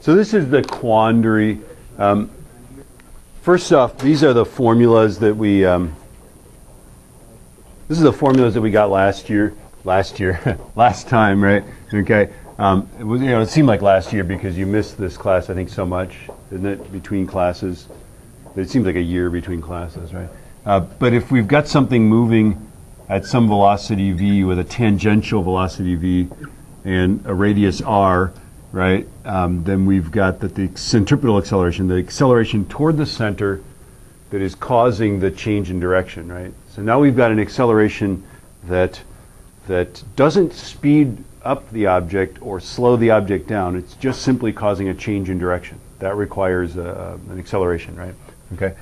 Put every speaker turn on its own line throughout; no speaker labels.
So this is the quandary. First off, these are the formulas that we. This is the formulas that we got last time, right? Okay. It was, it seemed like last year because you missed this class, I think, so much, isn't it? Between classes, it seems like a year between classes, right? But if we've got something moving at some velocity v with a tangential velocity v and a radius r, right? Then we've got that the centripetal acceleration, the acceleration toward the center, that is causing the change in direction, right? So now we've got an acceleration that doesn't speed up the object or slow the object down. It's just simply causing a change in direction. That requires an acceleration, right? Okay.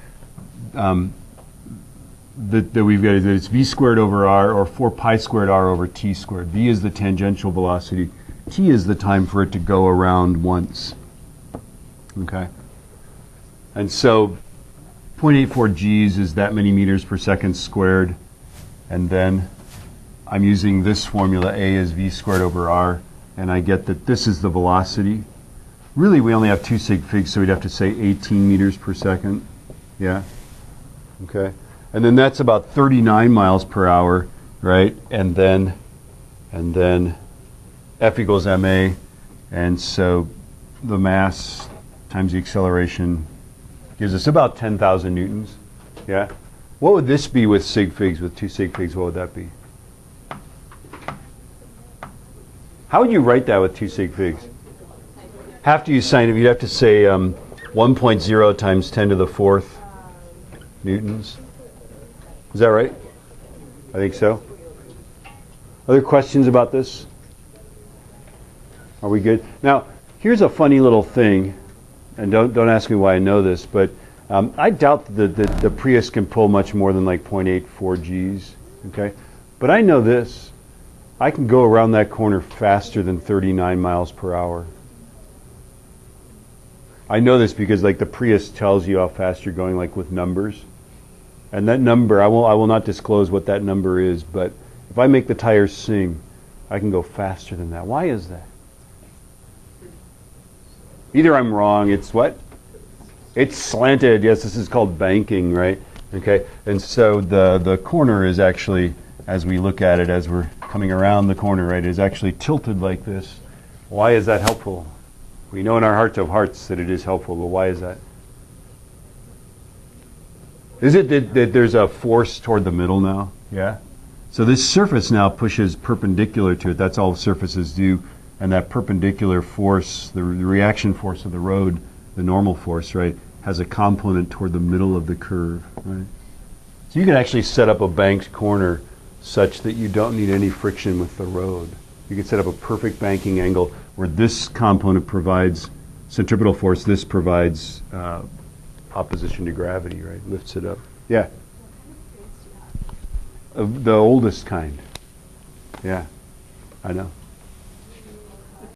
That we've got is that it's v squared over r, or 4 pi squared r over t squared. V is the tangential velocity. T is the time for it to go around once. Okay. And so 0.84 g's is that many meters per second squared. And then I'm using this formula, A is v squared over r, and I get that this is the velocity. Really, we only have 2 sig figs, so we'd have to say 18 meters per second. Yeah? Okay. And then that's about 39 miles per hour, right? And then F equals ma, and so the mass times the acceleration gives us about 10,000 newtons. Yeah? What would this be with sig figs, with 2 sig figs? What would that be? How would you write that with 2 sig figs? Have to use sine. You'd have to say 1.0 times 10 to the 4th newtons. Is that right? I think so. Other questions about this? Are we good? Now, here's a funny little thing, and don't ask me why I know this, but I doubt that the Prius can pull much more than like 0.84 Gs. Okay, but I know this: I can go around that corner faster than 39 miles per hour. I know this because like the Prius tells you how fast you're going, like with numbers. And that number, I will not disclose what that number is, but if I make the tires sing, I can go faster than that. Why is that? Either I'm wrong, it's what? It's slanted. Yes, this is called banking, right? Okay, and so the corner is actually, as we look at it, as we're coming around the corner, right, is actually tilted like this. Why is that helpful? We know in our hearts of hearts that it is helpful, but why is that? Is it that there's a force toward the middle now? Yeah? So this surface now pushes perpendicular to it. That's all surfaces do. And that perpendicular force, the reaction force of the road, the normal force, right, has a component toward the middle of the curve, right? So you can actually set up a banked corner such that you don't need any friction with the road. You can set up a perfect banking angle where this component provides centripetal force, this provides opposition to gravity, right? Lifts it up. Yeah. The oldest kind. Yeah, I know.